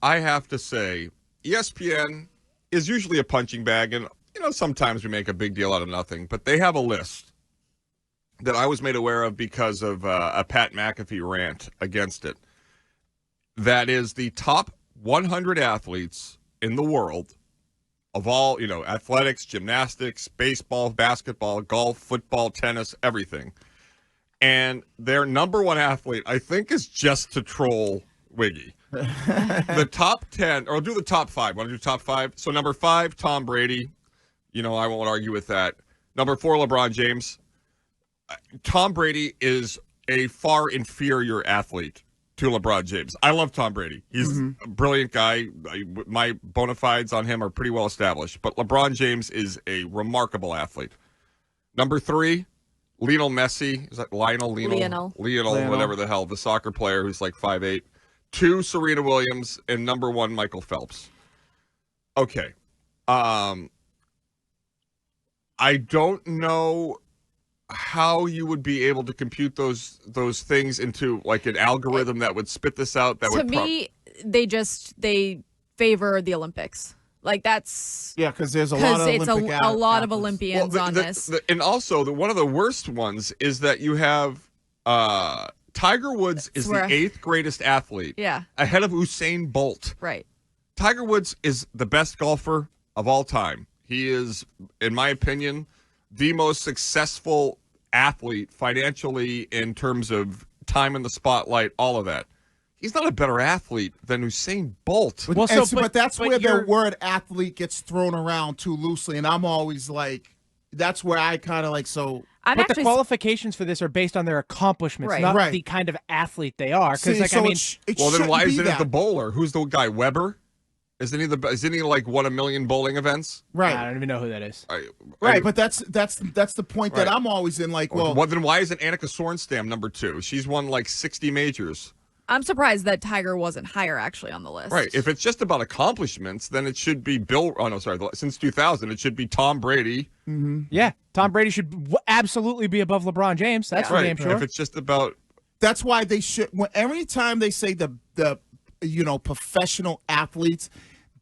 I have to say, ESPN is usually a punching bag, and sometimes we make a big deal out of nothing. But they have a list that I was made aware of because of a Pat McAfee rant against it. That is the top 100 athletes in the world of all, athletics, gymnastics, baseball, basketball, golf, football, tennis, everything. And their number one athlete, I think, is just to troll Wiggy. The top 10, or I'll do the top 5. Want to do top 5? So number 5, Tom Brady. I won't argue with that. Number 4, LeBron James. Tom Brady is a far inferior athlete to LeBron James. I love Tom Brady. He's a brilliant guy. My bona fides on him are pretty well established. But LeBron James is a remarkable athlete. Number 3, Lionel Messi. Is that Lionel, whatever the hell, the soccer player who's like 5'8". 2, Serena Williams. And number 1, Michael Phelps. Okay. I don't know how you would be able to compute those things into like an algorithm that would spit this out. That to me, they favor the Olympics. Like that's because there's a lot of a lot of Olympians on this. And also one of the worst ones is that you have Tiger Woods is the 8th greatest athlete. Yeah, ahead of Usain Bolt. Right. Tiger Woods is the best golfer of all time. He is, in my opinion, the most successful athlete financially in terms of time in the spotlight, all of that. He's not a better athlete than Usain Bolt. But that's where the word athlete gets thrown around too loosely, and I'm always like, that's where I kind of like, so... But the qualifications for this are based on their accomplishments, not the kind of athlete they are. Then why isn't it the bowler? Who's the guy, Weber? Isn't he like won 1 million bowling events? Right. I don't even know who that is. Right, but that's the point that I'm always in. Like, well, then why isn't Annika Sorenstam number 2? She's won like 60 majors. I'm surprised that Tiger wasn't higher actually on the list. Right. If it's just about accomplishments, then it should be since 2000, it should be Tom Brady. Mm-hmm. Yeah, Tom Brady should absolutely be above LeBron James. That's for damn sure. If it's just about, that's why they should. Every time they say the professional athletes,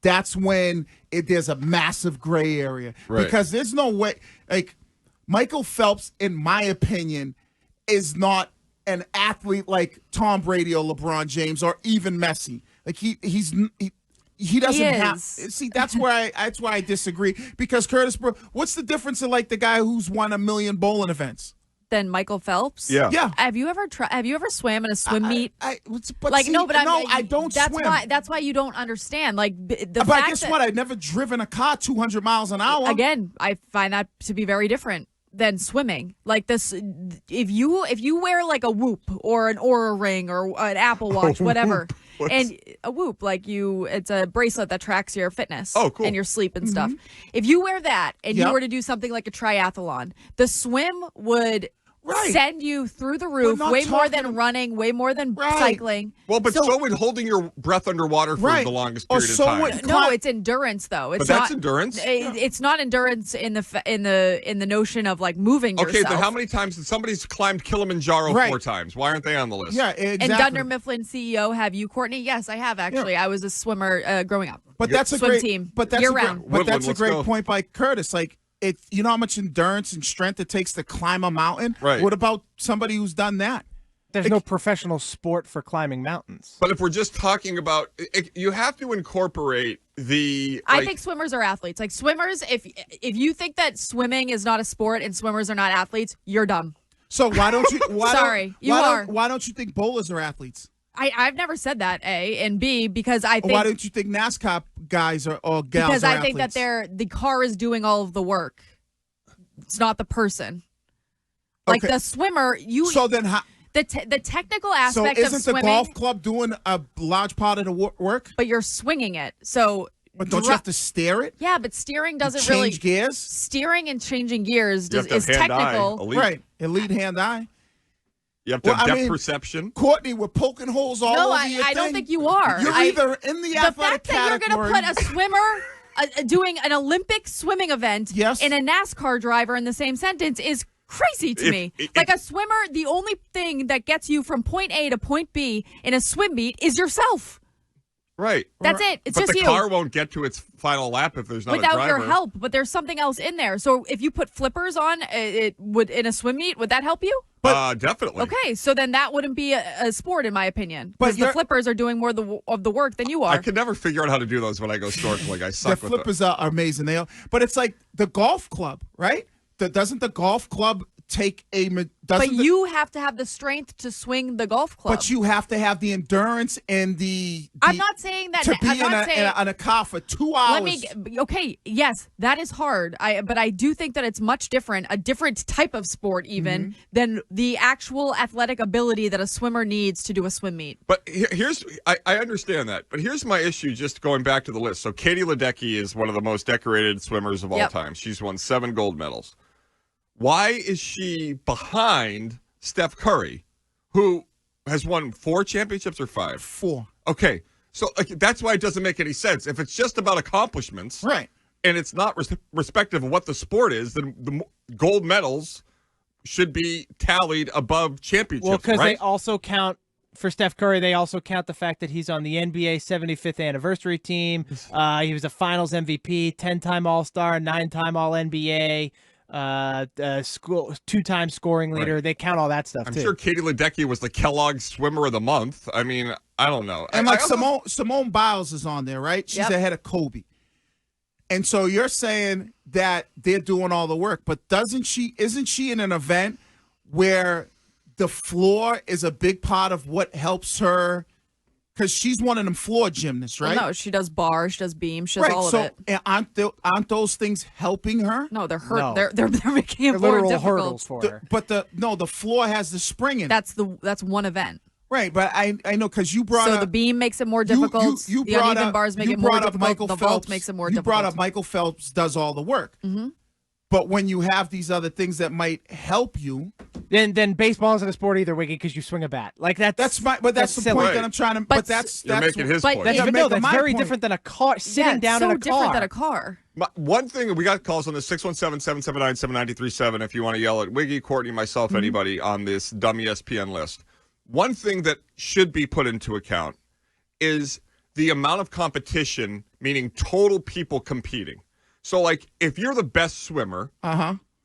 that's when there's a massive gray area. Right. Because there's no way, like, Michael Phelps, in my opinion, is not an athlete like Tom Brady or LeBron James or even Messi. Like, he doesn't have. See, that's where I disagree. Because Curtis, what's the difference in like the guy who's won 1 million bowling events? Than Michael Phelps? Yeah. Have you ever swam in a swim meet? I don't swim. That's why you don't understand. Like but I guess what? I've never driven a car 200 miles an hour. Again, I find that to be very different than swimming. Like this, if you wear like a Whoop or an Oura Ring or an Apple Watch, whatever, and a Whoop, it's a bracelet that tracks your fitness and your sleep and stuff. If you wear that and you were to do something like a triathlon, the swim would send you through the roof way more than running, way more than cycling. Well, but so would holding your breath underwater for the longest period of time. No, it's endurance though. It's that's endurance. It's not endurance in the notion of like moving yourself. Okay, then how many times did somebody's climbed Kilimanjaro 4 times? Why aren't they on the list? Yeah, exactly. And Dunder Mifflin CEO, have you, Courtney? Yes, I have actually. Yeah. I was a swimmer growing up. But that's a swim great team. But that's a great point by Curtis. Like, you know how much endurance and strength it takes to climb a mountain? Right. What about somebody who's done that? There's no professional sport for climbing mountains. But if we're just talking about you have to incorporate the... I think swimmers are athletes. Like swimmers, if you think that swimming is not a sport and swimmers are not athletes, you're dumb. So why don't you... Why don't you think bowlers are athletes? I've never said that, A, and B, because I think... Why don't you think NASCAR guys or gals because are I think athletes? that the car is doing all of the work. It's not the person. Like the swimmer, So then how... The technical aspect of swimming... So isn't the golf club doing a large part of the work? But you're swinging it, so... But don't you have to steer it? Yeah, but steering doesn't really... Change gears? Steering and changing gears is technical. Right, elite hand-eye. You have to have depth perception. Courtney, we're poking holes all over your thing. I don't think you are. You're either in the athletic category... The fact that you're going to put a swimmer doing an Olympic swimming event and a NASCAR driver in the same sentence is crazy to me. Like a swimmer, the only thing that gets you from point A to point B in a swim meet is yourself. Right. That's it. It's but just the you. car won't get to its final lap if there's not a Without driver. your help, but there's something else in there. So if you put flippers on, it would in a swim meet. Would that help you? Definitely. Okay, so then that wouldn't be a sport, in my opinion, But because the flippers are doing more of the work than you are. I can never figure out how to do those when I go snorkeling. I suck The with flippers are amazing. But it's like the golf club, right? Doesn't the golf club take a? But you have to have the strength to swing the golf club. But you have to have the endurance and the I'm not saying that. to be I'm not saying, in a car for 2 hours. Okay, yes, that is hard. But I do think that it's much different, a different type of sport even than the actual athletic ability that a swimmer needs to do a swim meet. But I understand that. But here's my issue, just going back to the list. So Katie Ledecky is one of the most decorated swimmers of all time. She's won 7 gold medals. Why is she behind Steph Curry, who has won 4 championships or 5? 4. Okay. So that's why it doesn't make any sense. If it's just about accomplishments, right, and it's not respective of what the sport is, then the gold medals should be tallied above championships. Well, because they also count, for Steph Curry, they also count the fact that he's on the NBA 75th anniversary team. He was a finals MVP, 10-time All-Star, 9-time All-NBA. 2-time scoring leader. Right. They count all that stuff I'm too. sure Katie Ledecky was the Kellogg Swimmer of the Month. I mean, I don't know. And Simone Biles is on there, right? She's ahead of Kobe. And so you're saying that they're doing all the work, but isn't she in an event where the floor is a big part of what helps her? Because she's one of them floor gymnasts, right? Well, no, she does bars, she does beams, she does all of it. So aren't those things helping her? No, they're hurt. No. They're making it more difficult. Hurdles for her. But the floor has the spring in it. That's one event. Right, but I know because you brought up... So the beam makes it more difficult. You the uneven bars make it more difficult. The vault makes it more difficult. You brought up Michael Phelps does all the work. Mm-hmm. But when you have these other things that might help you... Then baseball isn't a sport either, Wiggy, because you swing a bat. Like that's the point that I'm trying to... But that's making his point. That's very different than a car, sitting down in a car. so different than a car. One thing, we got calls on the 617-779-7937 if you want to yell at Wiggy, Courtney, myself, anybody on this dumb ESPN list. One thing that should be put into account is the amount of competition, meaning total people competing. So, like, if you're the best swimmer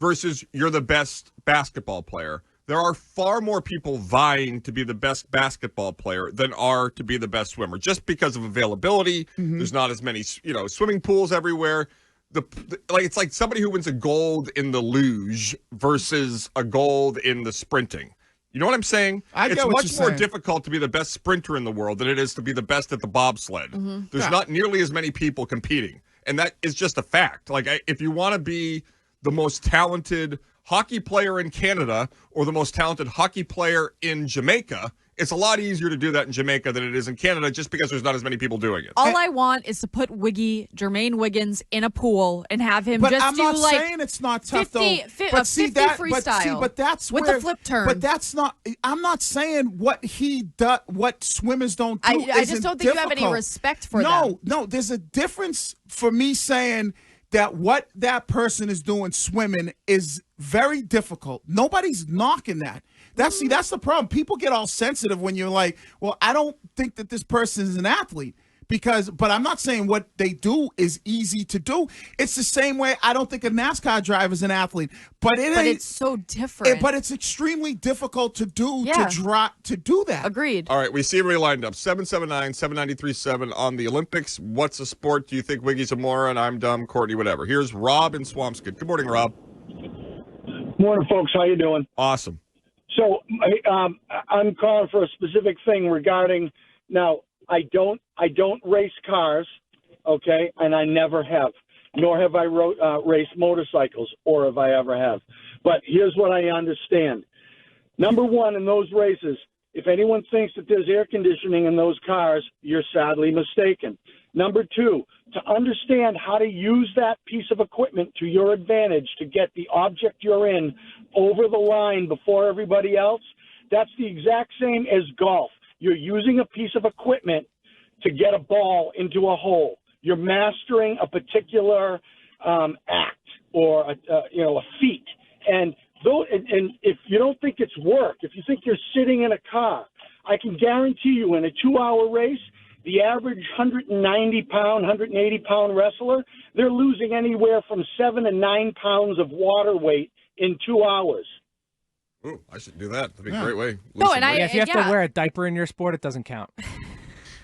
versus you're the best basketball player, there are far more people vying to be the best basketball player than are to be the best swimmer, just because of availability. There's not as many, swimming pools everywhere. It's like somebody who wins a gold in the luge versus a gold in the sprinting. You know what I'm saying? It's much more difficult to be the best sprinter in the world than it is to be the best at the bobsled. There's not nearly as many people competing. And that is just a fact. Like, if you want to be the most talented hockey player in Canada or the most talented hockey player in Jamaica, it's a lot easier to do that in Jamaica than it is in Canada just because there's not as many people doing it. All I want is to put Jermaine Wiggins, in a pool and have him just I'm do not like saying it's not tough 50, though. But see that freestyle. But that's with where, the flip turn. But that's not. I'm not saying what he does. What swimmers don't do. I just don't think you have any respect for them. No. There's a difference for me saying that what that person is doing swimming is very difficult. Nobody's knocking that. That's the problem. People get all sensitive when you're like, well, I don't think that this person is an athlete but I'm not saying what they do is easy to do. It's the same way I don't think a NASCAR driver is an athlete, but it's so different. But it's extremely difficult to do to do that. Agreed. All right, we see everybody lined up. 779-7937 on the Olympics. What's a sport? Do you think Wiggy's a moron? I'm dumb. Courtney, whatever. Here's Rob in Swampscott. Good morning, Rob. Morning, folks. How you doing? Awesome. So I'm calling for a specific thing regarding now. I don't race cars, okay, and I never have, nor have I raced motorcycles, or if I ever have. But here's what I understand. Number one, in those races, if anyone thinks that there's air conditioning in those cars, you're sadly mistaken. Number two, to understand how to use that piece of equipment to your advantage to get the object you're in over the line before everybody else, that's the exact same as golf. You're using a piece of equipment to get a ball into a hole. You're mastering a particular act or a feat. And if you don't think it's work, if you think you're sitting in a car, I can guarantee you in a 2-hour race, the average 190-pound, 180-pound wrestler, they're losing anywhere from 7 to 9 pounds of water weight in 2 hours. Ooh, I should do that. That'd be a great way. No, and Yeah, if you have to wear a diaper in your sport, it doesn't count.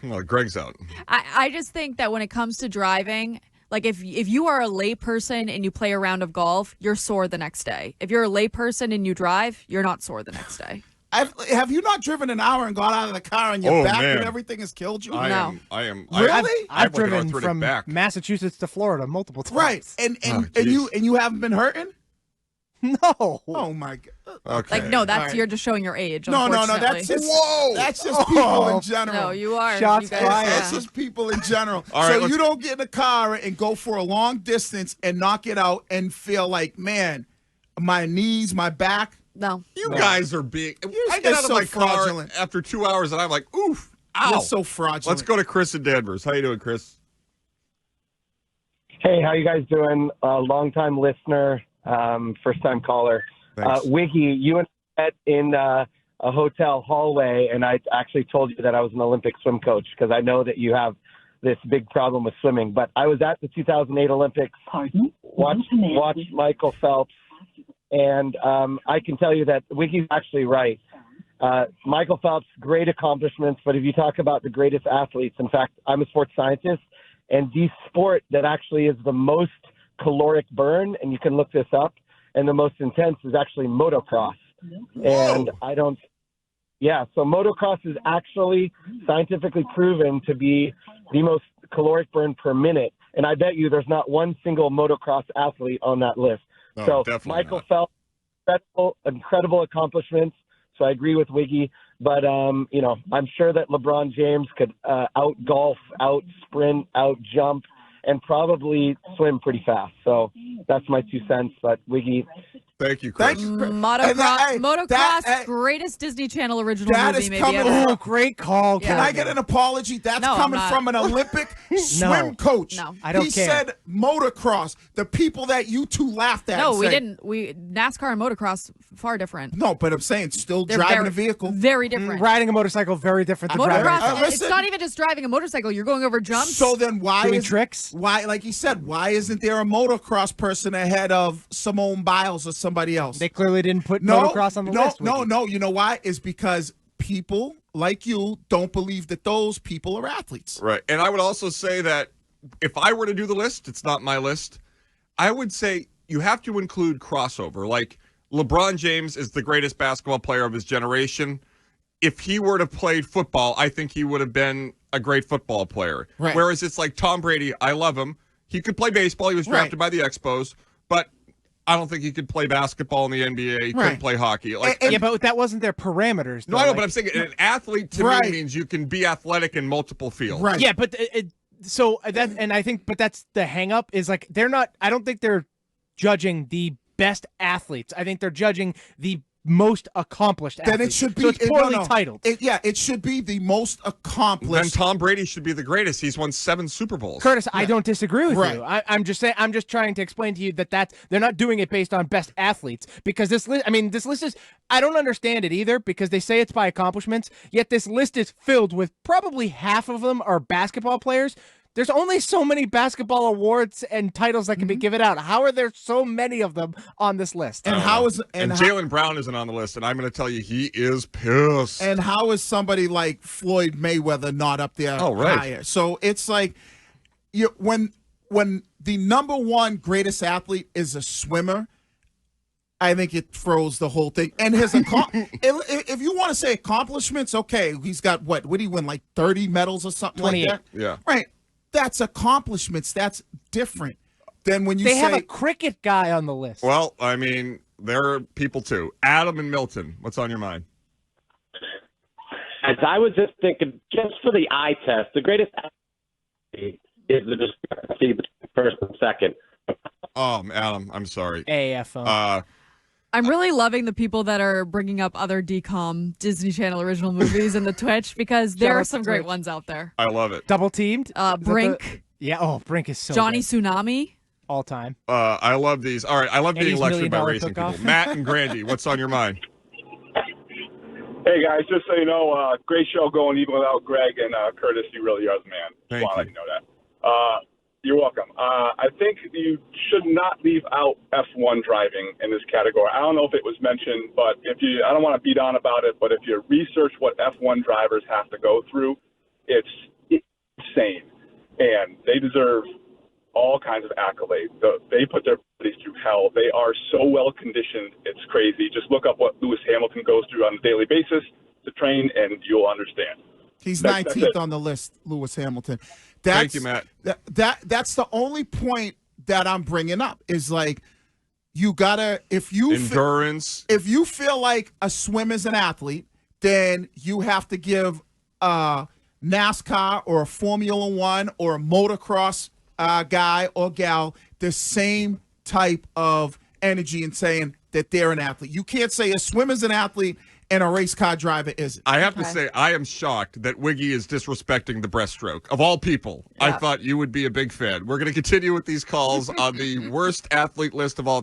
Well, Greg's out. I just think that when it comes to driving, like if you are a layperson and you play a round of golf, you're sore the next day. If you're a layperson and you drive, you're not sore the next day. Have you not driven an hour and got out of the car and your back and everything has killed you? I am. Really? I've driven from Massachusetts to Florida multiple times. Right, and you haven't been hurting? No. Oh my God. Okay. Like no, that's you're just showing your age. No, Unfortunately. that's just people in general. No, you are. Shots you guys, fired. That's just people in general. All right, so you don't get in a car and go for a long distance and knock it out and feel like, man, my knees, my back. No. You guys are being. I get out of so my fraudulent. car after 2 hours and I'm like, oof, ow. You're so fraudulent. Let's go to Chris in Danvers. How you doing, Chris? Hey, how you guys doing? Long-time listener, first-time caller. Wiggy, you and I met in a hotel hallway, and I actually told you that I was an Olympic swim coach because I know that you have this big problem with swimming. But I was at the 2008 Olympics, watched Michael Phelps, and I can tell you that Wiggy's actually right. Michael Phelps, great accomplishments, but if you talk about the greatest athletes, in fact, I'm a sports scientist, and the sport that actually is the most caloric burn, and you can look this up, and the most intense is actually motocross. And so motocross is actually scientifically proven to be the most caloric burn per minute. And I bet you there's not one single motocross athlete on that list. No, so Michael Phelps, incredible accomplishments. So I agree with Wiggy, but I'm sure that LeBron James could out golf, out sprint, out jump, and probably swim pretty fast. So that's my 2 cents. But Wiggy, thank you, Chris. Motocross, greatest Disney Channel original movie maybe ever. Oh, great call. Can I get an apology? That's coming from an Olympic swim coach. No, I don't care. He said motocross. The people that you two laughed at. No, we didn't. NASCAR and motocross far different. No, but I'm saying still They're driving very, a vehicle. Very different. Riding a motorcycle, very different than driving. Motocross, it's not even just driving a motorcycle. You're going over jumps. So then doing tricks? Why, like you said, why isn't there a motocross person ahead of Simone Biles or somebody else? They clearly didn't put motocross on the list. No. You know why? It's because people like you don't believe that those people are athletes. Right. And I would also say that if I were to do the list, it's not my list, I would say you have to include crossover. Like LeBron James is the greatest basketball player of his generation. If he were to play football, I think he would have been a great football player. Right. Whereas it's like Tom Brady, I love him. He could play baseball. He was drafted by the Expos. But I don't think he could play basketball in the NBA. He couldn't play hockey. But that wasn't their parameters. Though. No, I know, but I'm saying an athlete to me means you can be athletic in multiple fields. Right. Yeah, but that's the hang up is like they're not. I don't think they're judging the best athletes. I think they're judging the most accomplished athletes. Then it should be so it's poorly titled. It should be the most accomplished. Then Tom Brady should be the greatest. He's won 7 Super Bowls. Curtis, I don't disagree with Right. you. I'm just saying. I'm just trying to explain to you that they're not doing it based on best athletes because this list. I mean, this list is. I don't understand it either because they say it's by accomplishments. Yet this list is filled with probably half of them are basketball players. There's only so many basketball awards and titles that can be given out. How are there so many of them on this list? And Jaylen Brown isn't on the list, and I'm going to tell you he is pissed. And how is somebody like Floyd Mayweather not up there higher? So it's like when the number one greatest athlete is a swimmer, I think it throws the whole thing. And his if you want to say accomplishments, okay, he's got what did he win, like 30 medals or something like that? Yeah. Right. That's accomplishments. That's different than when you they have a cricket guy on the list. Well, I mean, there are people too. Adam and Milton, what's on your mind? as I was just thinking, just for the eye test, the greatest athlete is the discrepancy between first and second. Adam, I'm sorry. AFO. I'm really loving the people that are bringing up other DCOM Disney Channel original movies in the Twitch because there are some great ones out there. I love it. Double Teamed? Brink. Brink is so Johnny good. Tsunami. All time. I love these. All right, I love being lectured by racing people. Matt and Grandy, what's on your mind? Hey, guys, just so you know, great show going even without Greg and Curtis. You really are the man. Thank Just want to let you. you know that. You're welcome. I think you should not leave out F1 driving in this category. I don't know if it was mentioned, but I don't want to beat on about it, but if you research what F1 drivers have to go through, it's insane. And they deserve all kinds of accolades. They put their bodies through hell. They are so well conditioned. It's crazy. Just look up what Lewis Hamilton goes through on a daily basis to train, and you'll understand. He's 19th on the list, Lewis Hamilton. Thank you, Matt. That's the only point that I'm bringing up is like you gotta endurance. If you feel like a swim is an athlete, then you have to give NASCAR or a Formula One or a motocross guy or gal the same type of energy in saying that they're an athlete. You can't say a swimmer's an athlete and a race car driver isn't. I have to say, I am shocked that Wiggy is disrespecting the breaststroke. Of all people, I thought you would be a big fan. We're going to continue with these calls on the worst athlete list of all